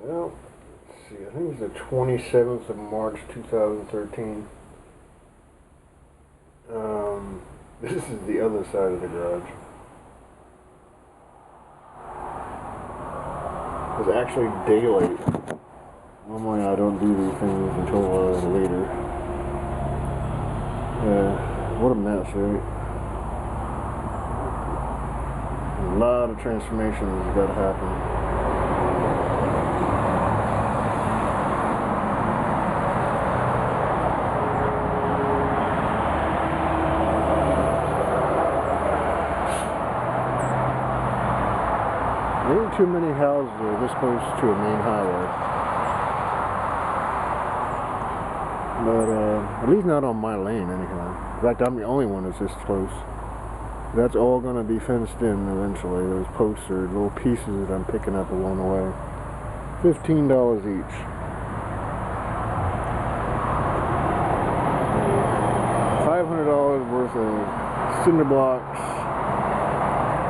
Well, let's see, I think it's the 27th of March 2013. This is the other side of the garage. It's actually daylight. Normally I don't do these things until later. What a mess, right? A lot of transformations has got to happen. There ain't too many houses that are this close to a main highway. But at least not on my lane anyhow. In fact, I'm the only one that's this close. That's all going to be fenced in eventually. Those posts are little pieces that I'm picking up along the way. $15 each. $500 worth of cinder blocks.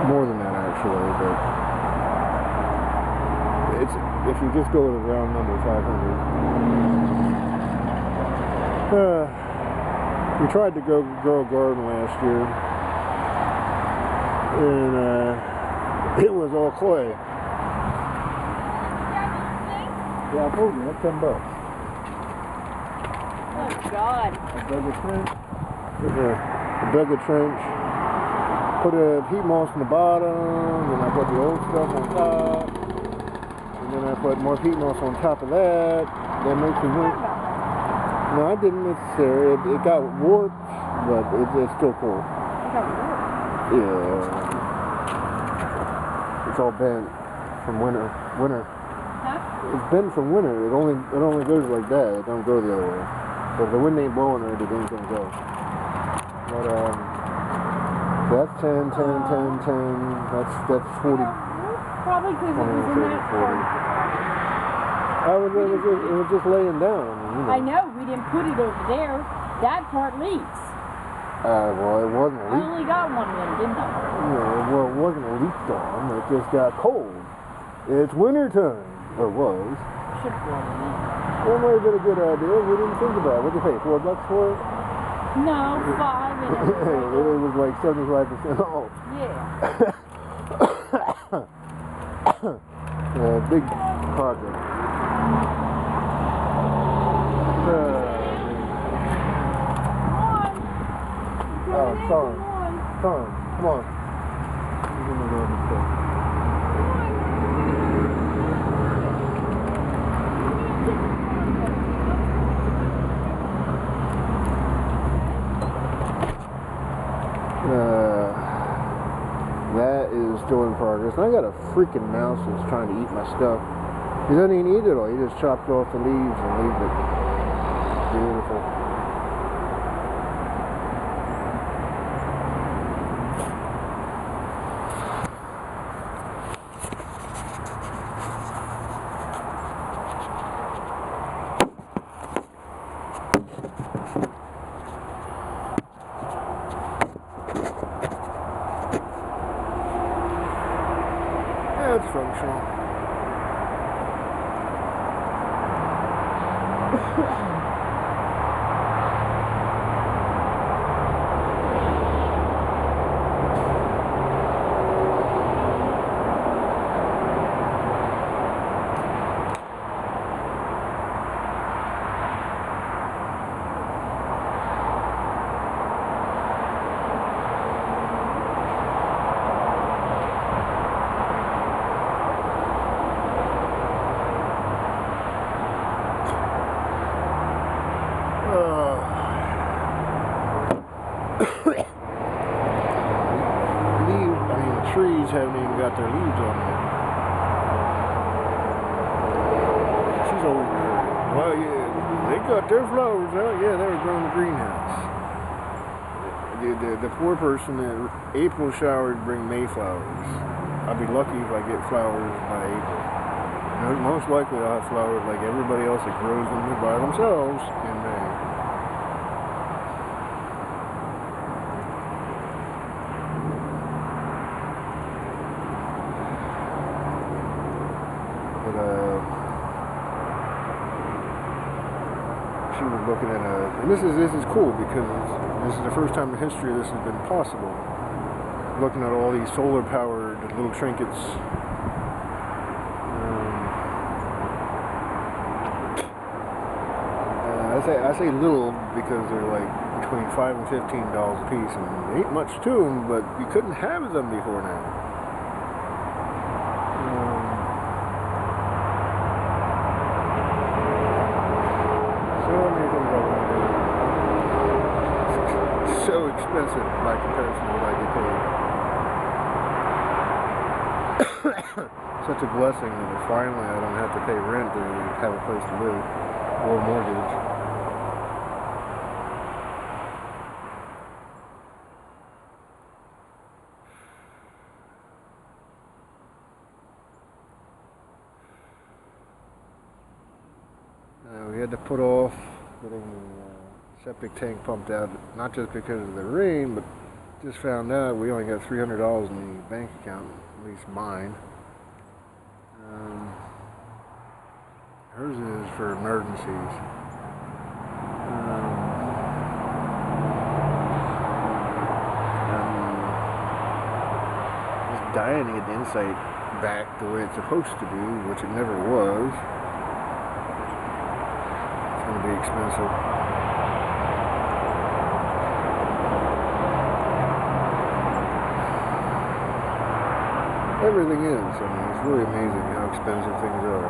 More than that actually, but it's, if you just go with a round number, 500. We tried to grow a garden last year, and it was all clay. Yeah, I told you, that's $10. Oh God! I dug a trench, put a peat moss in the bottom, then I put the old stuff on top. And then I put more peat moss on top of that. That makes it work. No, I didn't necessarily. It got warped, but it's still cool. It got warped? Yeah. It's all bent from winter. Huh? It's bent from winter. It only goes like that. It don't go the other way. So if the wind ain't blowing it, it ain't gonna go. But that's 10, 10, 10, 10. That's 40. Probably because it was in that part. It was just laying down. You know. I know, we didn't put it over there. That part leaks. Well, it wasn't I leaked. only got one of them, didn't I? Yeah, well, it wasn't leaked on. It just got cold. It's winter time. Or was. Should have brought it in. That might have been a good idea. We didn't think about it. What did you pay? $4 for it? No, 5 and It was like 75% off. Yeah. Big project. Son, come on. He's in the garbage can. That is still in progress. And I got a freaking mouse that's trying to eat my stuff. He doesn't even eat it all. He just chops off the leaves and leaves it. Beautiful. Yeah, it's functional. Trees haven't even got their leaves on yet. She's over there. Well, yeah, they got their flowers out. Yeah, they were growing the greenhouse. The poor person that April showers bring Mayflowers. I'll be lucky if I get flowers by April. Most likely I'll have flowers like everybody else that grows them by themselves in May. she was looking at and this is cool because this is the first time in history this has been possible. Looking at all these solar powered little trinkets. I say little because they're like between $5 and $15 a piece, and there ain't much to them, but you couldn't have them before now. So many things I want to do. So expensive by comparison to what I get paid. Such a blessing that finally I don't have to pay rent to have a place to live or mortgage. We had to put off getting the septic tank pumped out, not just because of the rain, but just found out we only got $300 in the bank account, at least mine. Hers is for emergencies. Just dying to get the insight back the way it's supposed to be, which it never was. Going to be expensive. Everything is. I mean, it's really amazing how expensive things are.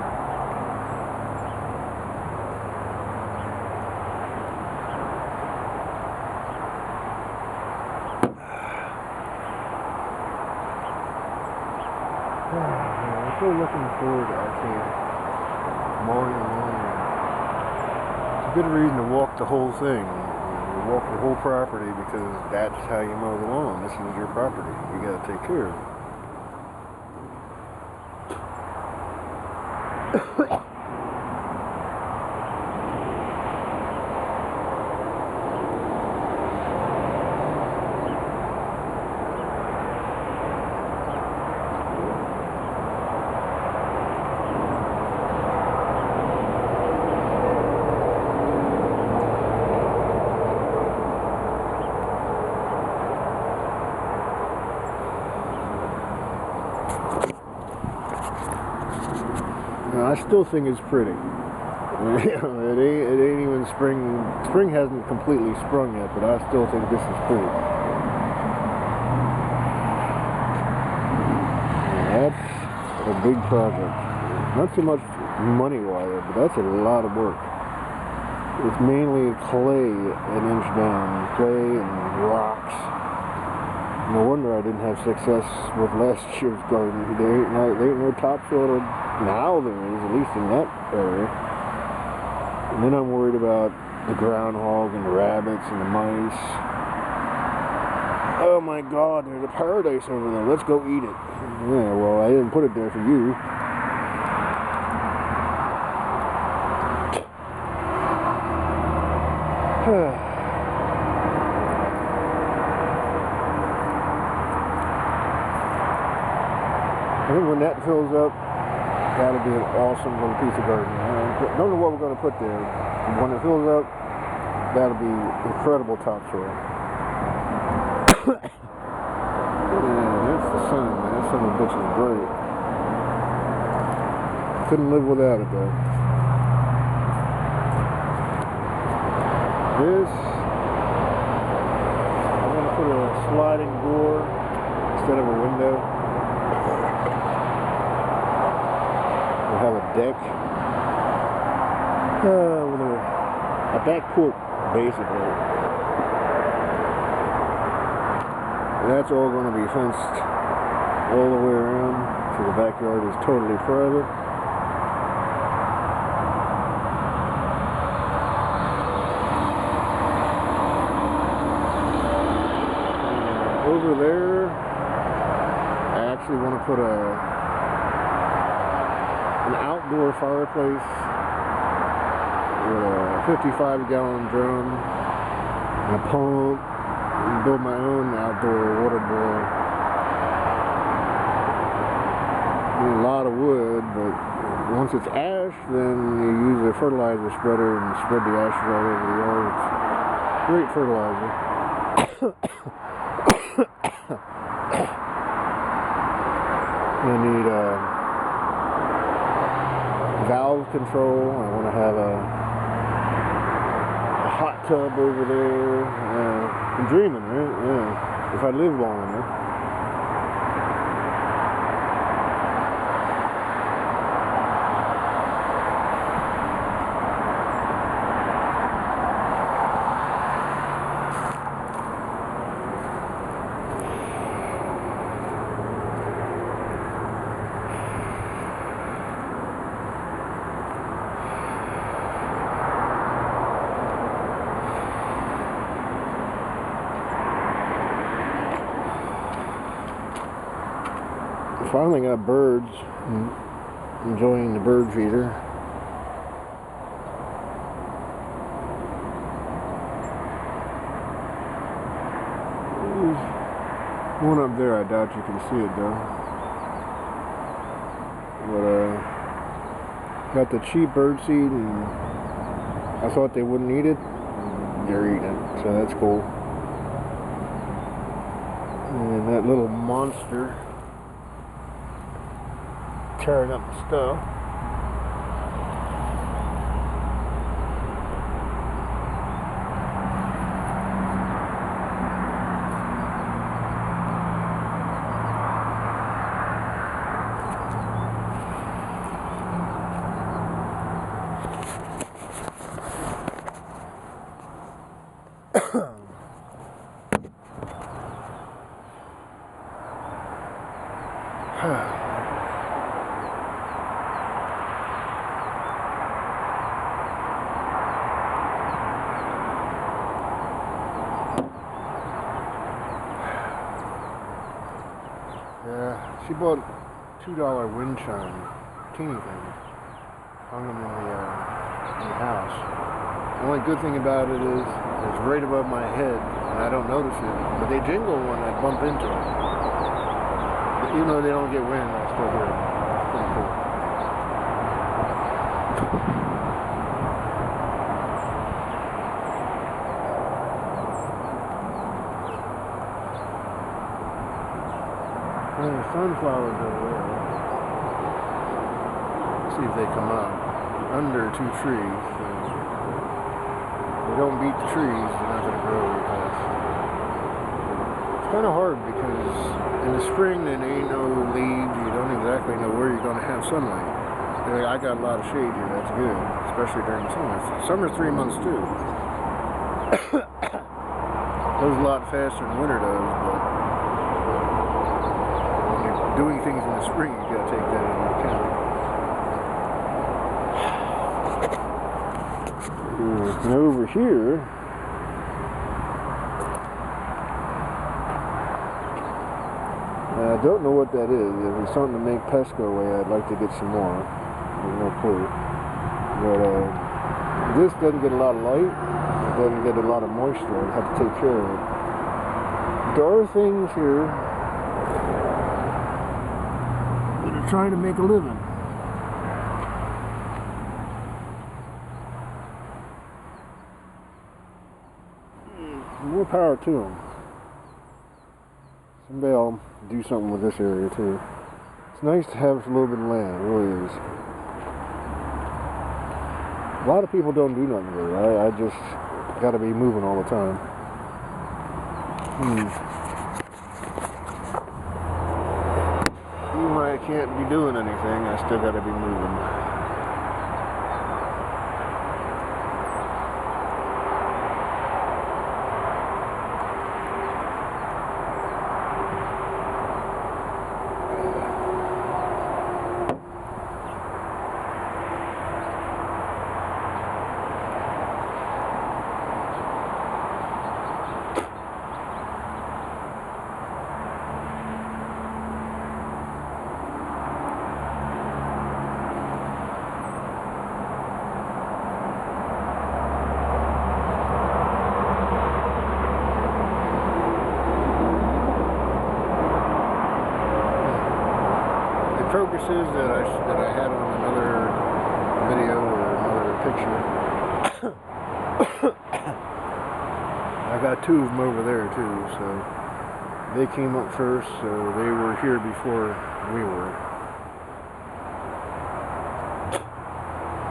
I'm still looking forward to actually mowing the lawn. Good reason to walk the whole thing. You walk the whole property because that's how you mow the lawn. This is your property. You got to take care of it. I still think it's pretty. It ain't even spring. Spring hasn't completely sprung yet, but I still think this is pretty. And that's a big project. Not so much money-wise, but that's a lot of work. It's mainly clay an inch down, clay and rocks. No wonder I didn't have success with last year's garden. There ain't no topsoil. Now there is, at least in that area. And then I'm worried about the groundhog and the rabbits and the mice. Oh my God, there's a paradise over there. Let's go eat it. Yeah, well, I didn't put it there for you. I think when that fills up, that'll be an awesome little piece of garden. I don't know what we're going to put there. When it fills up, that'll be incredible topsoil. Yeah, that's the sun, man. That son of a bitch is great. Couldn't live without it, though. This, I'm going to put a sliding door instead of a window. Have a deck with a back porch, basically. And that's all going to be fenced all the way around, so the backyard is totally private. Over there, I actually want to put an outdoor fireplace with a 55-gallon drum and a pump, and build my own outdoor water boiler. need a lot of wood, but once it's ash, then you use a fertilizer spreader and spread the ashes all over the yard. It's great fertilizer. I need valve control. I want to have a hot tub over there. I'm dreaming, right? Yeah. If I live long enough. Finally got birds. I'm enjoying the bird feeder. There's one up there. I doubt you can see it though. But got the cheap bird seed, and I thought they wouldn't eat it. They're eating it, so that's cool. And that little monster tearing up the stuff. Yeah, she bought $2 wind chime, teeny thing, hung them in the house. The only good thing about it is it's right above my head, and I don't notice it. But they jingle when I bump into it. But even though they don't get wind, I still hear it. It's pretty cool. And the sunflowers over there. Let's see if they come up. Under 2 trees. So if they don't beat the trees, they're not going to grow real fast. It's kind of hard because in the spring there ain't no leaves. You don't exactly know where you're going to have sunlight. I got a lot of shade here. That's good, especially during the summer. Summer's 3 months too. Goes a lot faster than winter does, but doing things in the spring, you gotta take that into account. And over here, I don't know what that is. If it's something to make pests go away, I'd like to get some more. There's no clue. But this doesn't get a lot of light. It doesn't get a lot of moisture. I have to take care of it. There are things here trying to make a living. More power to them. Someday I'll do something with this area too. It's nice to have a little bit of land, it really is. A lot of people don't do nothing with it. I just gotta be moving all the time. Even when I can't be doing anything, I still gotta be moving. crocuses that I had on another video or another picture. I got two of them over there too, so they came up first, so they were here before we were.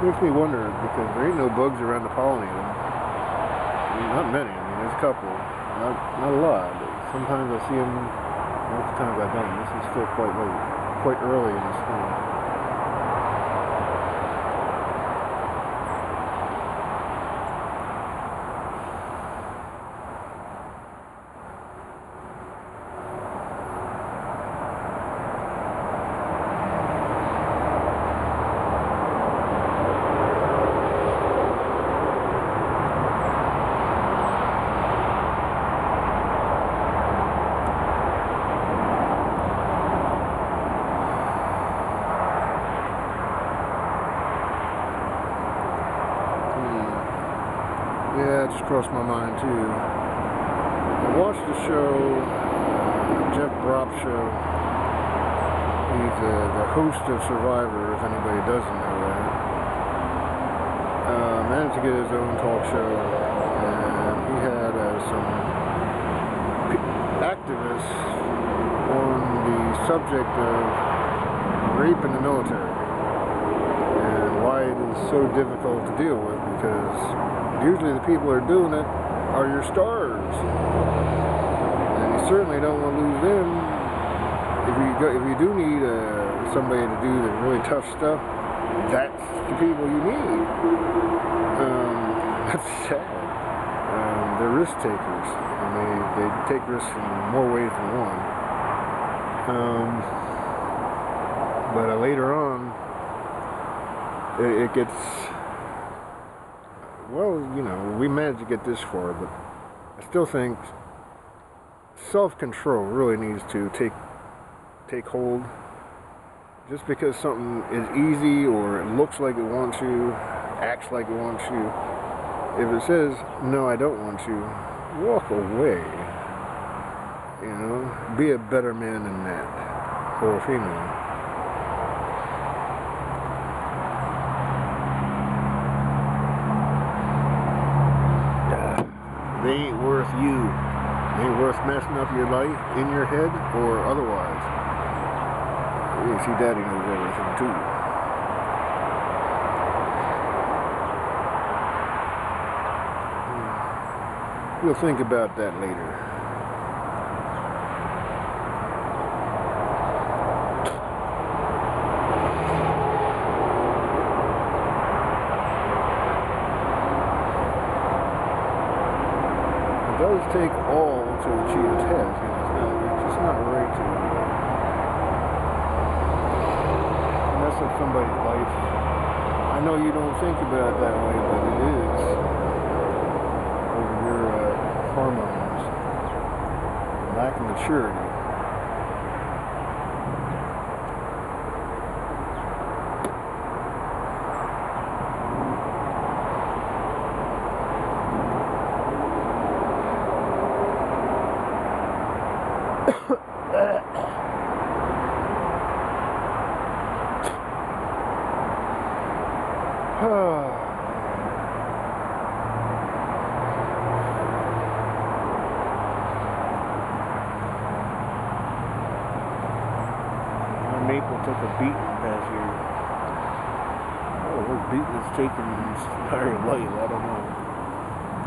Makes me wonder, because there ain't no bugs around to pollinate them. I mean, not many. I mean, there's a couple, not a lot. But sometimes I see them. Most of the times I don't. This is still quite late, quite early in the spring. Yeah, it just crossed my mind too. I watched the show, Jeff Bropp show. He's the host of Survivor, if anybody doesn't know that. Managed to get his own talk show, and he had some activists on the subject of rape in the military and why it is so difficult to deal with, because usually the people who are doing it are your stars, and you certainly don't want to lose them. If you do need somebody to do the really tough stuff, that's the people you need. That's sad. They're risk takers, and they take risks in more ways than one. But later on, it gets. Well, you know, we managed to get this far, but I still think self-control really needs to take hold. Just because something is easy or it looks like it wants you, acts like it wants you, if it says, no, I don't want you, walk away. You know, be a better man than that, or female. They ain't worth you. They ain't worth messing up your life in your head or otherwise. You see, Daddy knows everything too. We'll think about that later. It does take all to achieve a task, and it's just not right to mess up somebody's life. I know you don't think about it that way, but it is. Over your hormones, lack of maturity. Maple took a beating past here. Oh, what beating is taking very light, I don't know.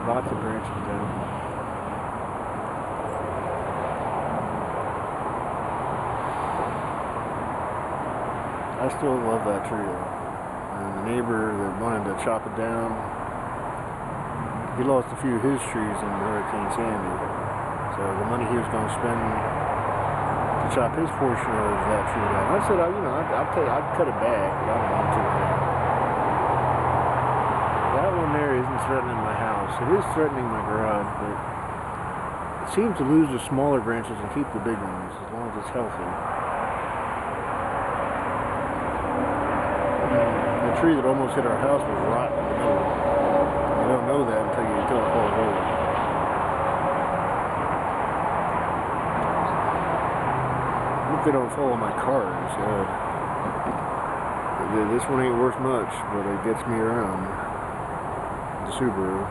Lots of branches down. I still love that tree though. And the neighbor that wanted to chop it down, he lost a few of his trees in Hurricane Sandy. So the money he was going to spend to chop his portion of that tree down. I said, I'd cut it back, but I don't want to. That one there isn't threatening my house. It is threatening my garage, but it seems to lose the smaller branches and keep the big ones, as long as it's healthy. The tree that almost hit our house was rotten in the middle. You don't know that until it falls over. They don't follow my cars. This one ain't worth much, but it gets me around. The Subaru.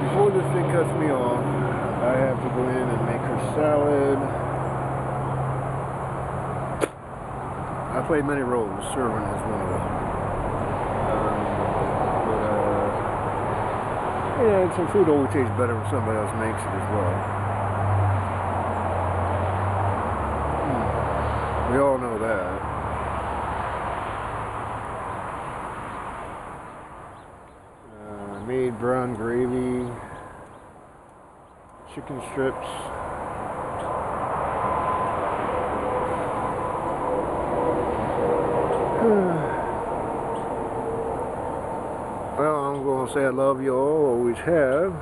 Before this thing cuts me off, I have to go in and make her salad. I played many roles, serving is one of them. Yeah, some food always tastes better when somebody else makes it as well. We all know that. Made brown gravy, chicken strips. Well, I'm gonna say I love you all, always have.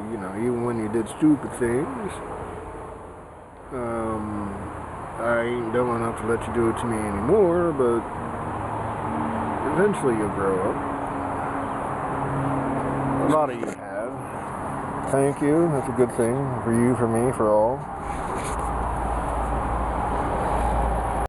You know, even when you did stupid things. I ain't dumb enough to let you do it to me anymore, but eventually you'll grow up. A lot of you have. Thank you. That's a good thing for you, for me, for all.